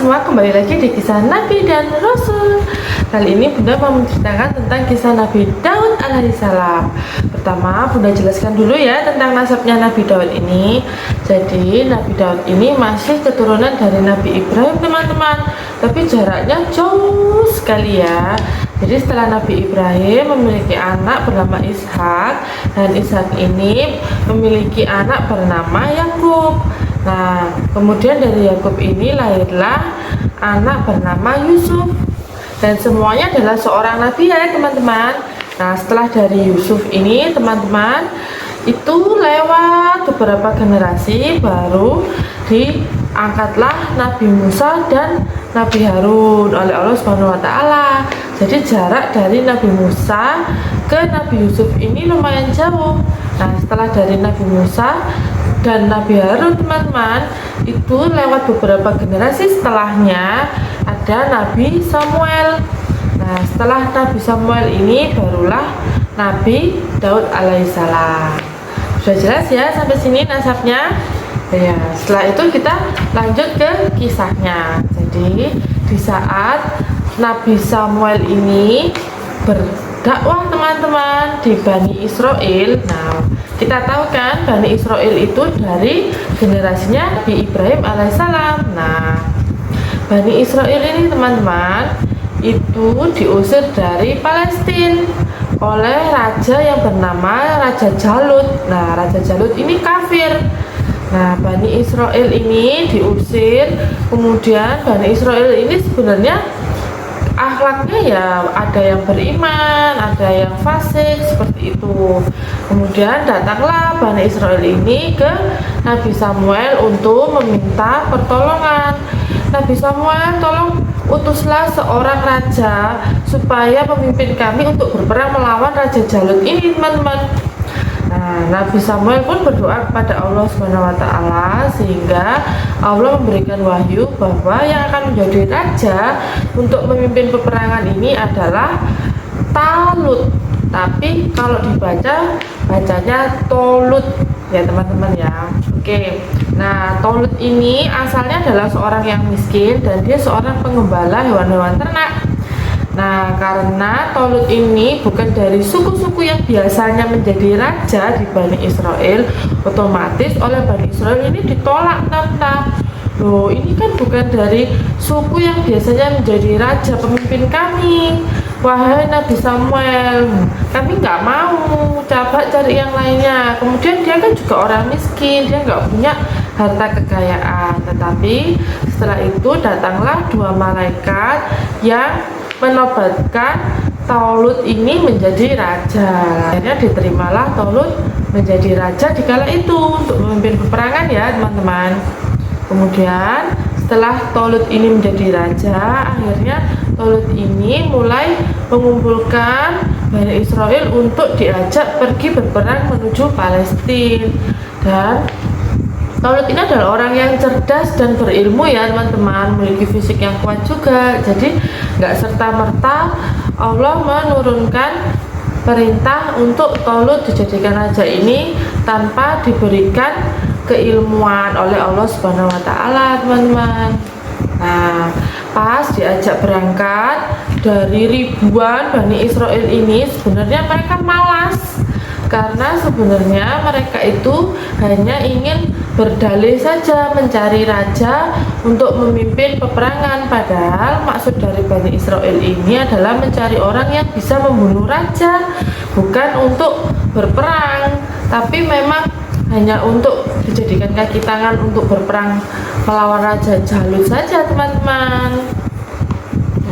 semua, kembali lagi di kisah Nabi dan Rasul. Kali ini Bunda mau menceritakan tentang kisah Nabi Daud alaihissalam. Pertama, Bunda jelaskan dulu ya tentang nasabnya Nabi Daud ini. Jadi Nabi Daud ini masih keturunan dari Nabi Ibrahim, teman-teman. Tapi jaraknya jauh sekali ya. Jadi setelah Nabi Ibrahim memiliki anak bernama Ishak, dan Ishak ini memiliki anak bernama Yakub. Nah, kemudian dari Yakub ini lahirlah anak bernama Yusuf. Dan semuanya adalah seorang nabi ya teman-teman. Nah, setelah dari Yusuf ini teman-teman, itu lewat beberapa generasi baru diangkatlah Nabi Musa dan Nabi Harun oleh Allah Subhanahu wa taala. Jadi jarak dari Nabi Musa ke Nabi Yusuf ini lumayan jauh. Nah, setelah dari Nabi Musa dan Nabi Harun teman-teman, itu lewat beberapa generasi setelahnya ada Nabi Samuel. Nah, setelah Nabi Samuel ini barulah Nabi Daud alaihissalam. Sudah jelas ya sampai sini nasabnya? Ya, setelah itu kita lanjut ke kisahnya. Jadi di saat Nabi Samuel ini berdakwah teman-teman di Bani Israel. Nah, kita tahu kan Bani Israel itu dari generasinya Nabi Ibrahim alaihissalam. Nah, Bani Israel ini teman-teman itu diusir dari Palestina oleh raja yang bernama Raja Jalut. Nah, Raja Jalut ini kafir. Nah, Bani Israel ini diusir. Kemudian Bani Israel ini sebenarnya akhlaknya ya ada yang beriman, ada yang fasik seperti itu. Kemudian datanglah Bani Israel ini ke Nabi Samuel untuk meminta pertolongan. Nabi Samuel, tolong utuslah seorang raja supaya memimpin kami untuk berperang melawan Raja Jalut ini, teman-teman. Nah, Nabi Samuel pun berdoa kepada Allah Subhanahu wa taala sehingga Allah memberikan wahyu bahwa yang akan menjadi raja untuk memimpin peperangan ini adalah Talut. Tapi kalau dibaca bacanya Tolut ya teman-teman ya. Oke. Nah, Tolut ini asalnya adalah seorang yang miskin dan dia seorang pengembala hewan-hewan ternak. Nah, karena Tolut ini bukan dari suku-suku yang biasanya menjadi raja di Bani Israel, otomatis oleh Bani Israel ini ditolak tentang. Loh, ini kan bukan dari suku yang biasanya menjadi raja pemimpin kami. Wahai Nabi Samuel, kami nggak mau, coba cari yang lainnya. Kemudian dia kan juga orang miskin, dia nggak punya harta kekayaan. Tetapi setelah itu datanglah dua malaikat yang menobatkan Tolut ini menjadi raja. Akhirnya diterimalah Tolut menjadi raja di kala itu untuk memimpin peperangan ya teman-teman. Kemudian setelah Tolut ini menjadi raja, akhirnya Tolut ini mulai mengumpulkan Bani Israel untuk diajak pergi berperang menuju Palestina. Dan Tolut ini adalah orang yang cerdas dan berilmu ya teman-teman, memiliki fisik yang kuat juga. Jadi nggak serta-merta Allah menurunkan perintah untuk Tolut dijadikan raja ini tanpa diberikan keilmuan oleh Allah Subhanahu wa taala, teman-teman. Nah, pas diajak berangkat dari ribuan Bani Israel ini, sebenarnya mereka malas karena sebenarnya mereka itu hanya ingin berdalih saja mencari raja untuk memimpin peperangan, padahal maksud dari Bani Israel ini adalah mencari orang yang bisa membunuh raja, bukan untuk berperang, tapi memang hanya untuk dijadikan kaki tangan untuk berperang melawan Raja Jalut saja teman-teman.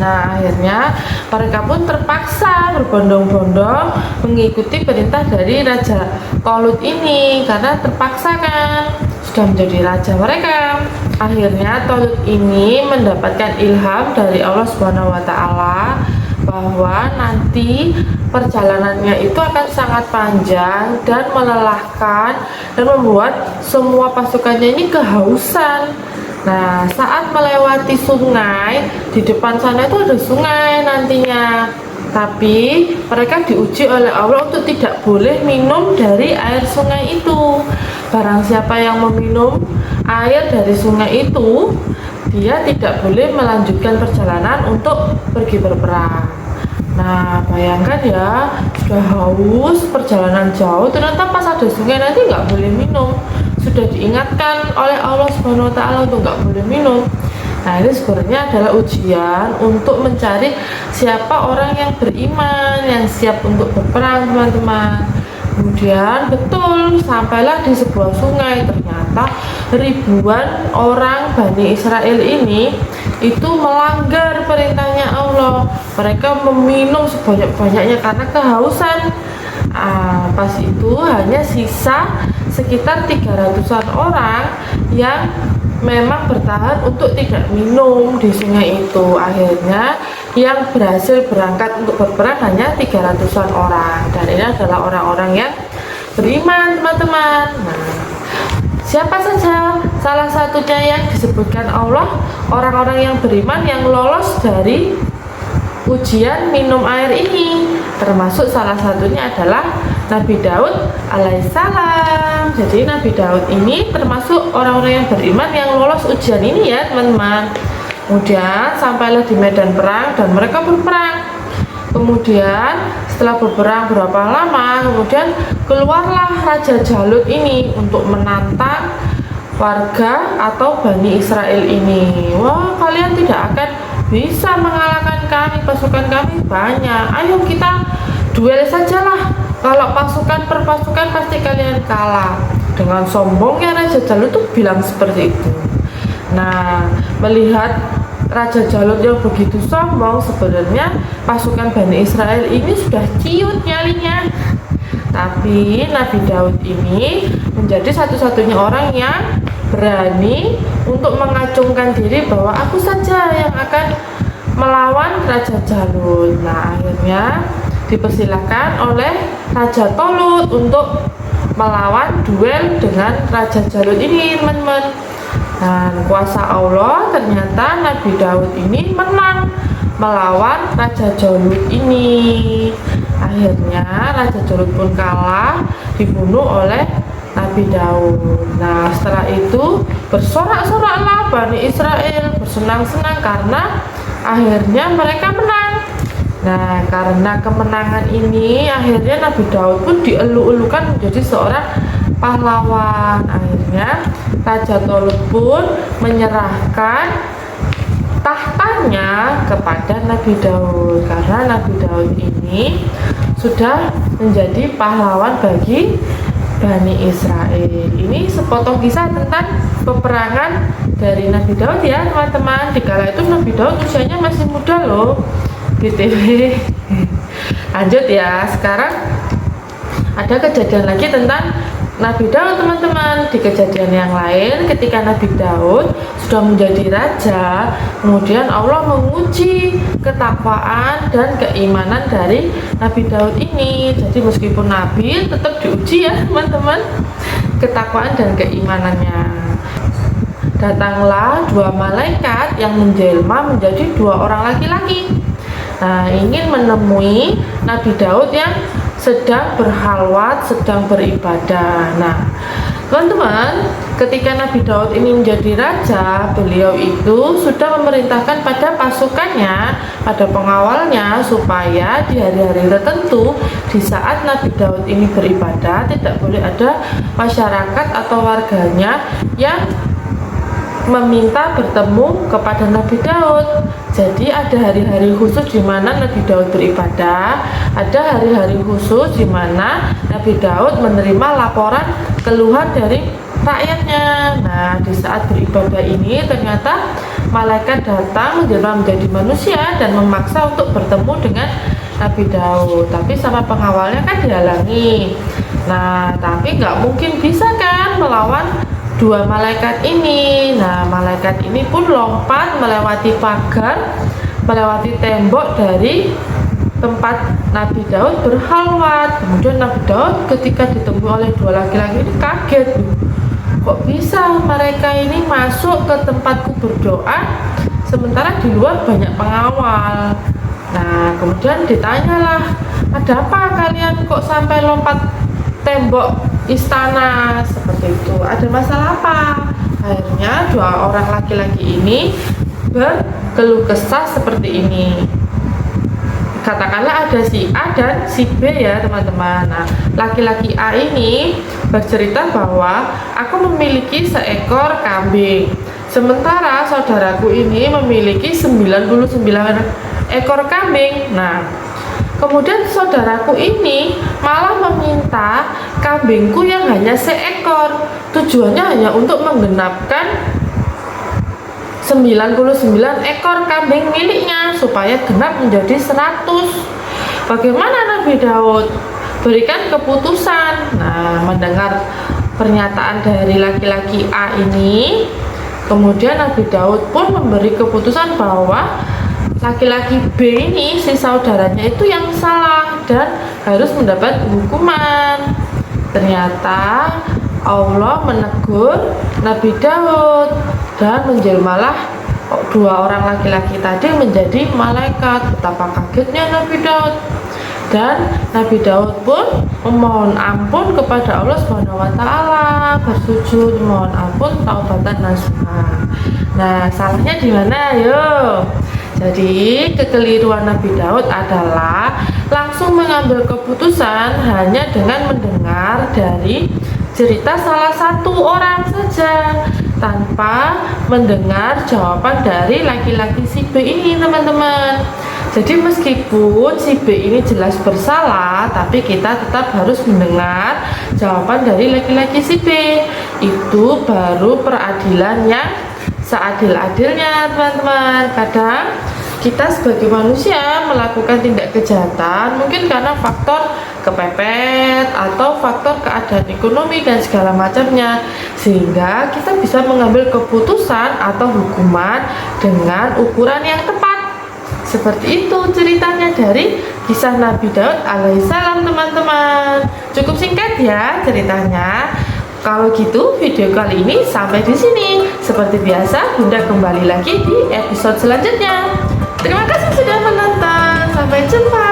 Nah, akhirnya mereka pun terpaksa berbondong-bondong mengikuti perintah dari Raja Tolut ini karena terpaksa kan sudah menjadi raja mereka. Akhirnya Tolut ini mendapatkan ilham dari Allah Subhanahu wa taala bahwa nanti perjalanannya itu akan sangat panjang dan melelahkan dan membuat semua pasukannya ini kehausan. Nah, saat melewati sungai, di depan sana itu ada sungai nantinya. Tapi mereka diuji oleh Allah untuk tidak boleh minum dari air sungai itu. Barang siapa yang meminum air dari sungai itu, dia tidak boleh melanjutkan perjalanan untuk pergi berperang. Nah, bayangkan ya, sudah haus, perjalanan jauh, ternyata pas ada sungai nanti nggak boleh minum. Sudah diingatkan oleh Allah Subhanahu wa Ta'ala untuk nggak boleh minum. Nah, ini sebenarnya adalah ujian untuk mencari siapa orang yang beriman, yang siap untuk berperang, teman-teman. Kemudian betul, sampailah di sebuah sungai. Ternyata ribuan orang Bani Israel ini itu melanggar perintahnya Allah. Mereka meminum sebanyak-banyaknya karena kehausan. Pas itu hanya sisa sekitar 300-an orang yang memang bertahan untuk tidak minum di sungai itu. Akhirnya yang berhasil berangkat untuk berperang hanya 300-an orang, dan ini adalah orang-orang yang beriman, teman-teman. Nah, siapa saja? Salah satunya yang disebutkan Allah, orang-orang yang beriman yang lolos dari ujian minum air ini, termasuk salah satunya adalah Nabi Daud alaihissalam. Jadi Nabi Daud ini termasuk orang-orang yang beriman yang lolos ujian ini ya, teman-teman. Kemudian sampailah di medan perang dan mereka berperang. Kemudian setelah berperang berapa lama, kemudian keluarlah Raja Jalut ini untuk menantang warga atau Bani Israel ini. Wah, kalian tidak akan bisa mengalahkan kami, pasukan kami banyak. Ayo kita duel sajalah. Kalau pasukan per pasukan pasti kalian kalah. Dengan sombongnya Raja Jalut tuh bilang seperti itu. Nah, melihat Raja Jalut yang begitu sombong, sebenarnya pasukan Bani Israel ini sudah ciut nyalinya. Tapi Nabi Daud ini menjadi satu-satunya orang yang berani untuk mengacungkan diri bahwa aku saja yang akan melawan Raja Jalut. Nah, akhirnya dipersilahkan oleh Raja Tolut untuk melawan duel dengan Raja Jalut ini, teman-teman. Dan kuasa Allah, ternyata Nabi Daud ini menang melawan Raja Jalut ini. Akhirnya Raja Jalut pun kalah, dibunuh oleh Nabi Daud. Nah, setelah itu bersorak-soraklah Bani Israel, bersenang-senang karena akhirnya mereka menang. Nah, karena kemenangan ini akhirnya Nabi Daud pun dielu-elukan menjadi seorang pahlawan. Akhirnya Raja Tolut pun menyerahkan tahtanya kepada Nabi Daud, karena Nabi Daud ini sudah menjadi pahlawan bagi Bani Israel. Ini sepotong kisah tentang peperangan dari Nabi Daud ya, teman-teman. Dikala itu Nabi Daud usianya masih muda loh, BTW. Lanjut ya, sekarang ada kejadian lagi tentang Nabi Daud, teman-teman. Di kejadian yang lain, ketika Nabi Daud sudah menjadi raja, kemudian Allah menguji ketakwaan dan keimanan dari Nabi Daud ini. Jadi meskipun Nabi, tetap diuji ya, teman-teman, ketakwaan dan keimanannya. Datanglah dua malaikat yang menjelma menjadi dua orang laki-laki. Nah, ingin menemui Nabi Daud yang sedang berhalwat, sedang beribadah. Nah, teman-teman, ketika Nabi Daud ini menjadi raja, beliau itu sudah memerintahkan pada pasukannya, pada pengawalnya, supaya di hari-hari tertentu, di saat Nabi Daud ini beribadah, tidak boleh ada masyarakat atau warganya yang meminta bertemu kepada Nabi Daud. Jadi ada hari-hari khusus di mana Nabi Daud beribadah, ada hari-hari khusus di mana Nabi Daud menerima laporan keluhan dari rakyatnya. Nah, di saat beribadah ini ternyata malaikat datang menjadi manusia dan memaksa untuk bertemu dengan Nabi Daud. Tapi sama pengawalnya kan dihalangi. Nah, tapi nggak mungkin bisa kan melawan dua malaikat ini. Nah, malaikat ini pun lompat melewati pagar, melewati tembok dari tempat Nabi Daud berhalwat. Kemudian Nabi Daud ketika ditemui oleh dua laki-laki ini kaget, kok bisa mereka ini masuk ke tempatku berdoa sementara di luar banyak pengawal. Nah, kemudian ditanyalah, ada apa kalian kok sampai lompat tembok istana seperti itu, ada masalah apa? Akhirnya dua orang laki-laki ini berkeluh kesah seperti ini. Katakanlah ada si A dan si B ya teman-teman. Nah, laki-laki A ini bercerita bahwa aku memiliki seekor kambing, sementara saudaraku ini memiliki 99 ekor kambing. Nah, kemudian saudaraku ini malah meminta kambingku yang hanya seekor, tujuannya hanya untuk menggenapkan 99 ekor kambing miliknya supaya genap menjadi 100. Bagaimana Nabi Daud berikan keputusan? Nah, mendengar pernyataan dari laki-laki A ini, kemudian Nabi Daud pun memberi keputusan bahwa laki-laki B ini, si saudaranya itu yang salah dan harus mendapat hukuman. Ternyata Allah menegur Nabi Daud dan menjelmalah dua orang laki-laki tadi menjadi malaikat. Betapa kagetnya Nabi Daud, dan Nabi Daud pun memohon ampun kepada Allah Subhanahu wa taala, bersujud mohon ampun taubatan nasuha. Nah, salahnya di mana? Ayo. Jadi kekeliruan Nabi Daud adalah langsung mengambil keputusan hanya dengan mendengar dari cerita salah satu orang saja, tanpa mendengar jawaban dari laki-laki si B ini teman-teman. Jadi meskipun si B ini jelas bersalah, tapi kita tetap harus mendengar jawaban dari laki-laki si B. Itu baru peradilan yang seadil-adilnya teman-teman. Kadang kita sebagai manusia melakukan tindak kejahatan mungkin karena faktor kepepet atau faktor keadaan ekonomi dan segala macamnya, sehingga kita bisa mengambil keputusan atau hukuman dengan ukuran yang tepat. Seperti itu ceritanya dari kisah Nabi Daud alaihissalam teman-teman. Cukup singkat ya ceritanya. Kalau gitu video kali ini sampai di sini. Seperti biasa Bunda kembali lagi di episode selanjutnya. Terima kasih sudah menonton. Sampai jumpa.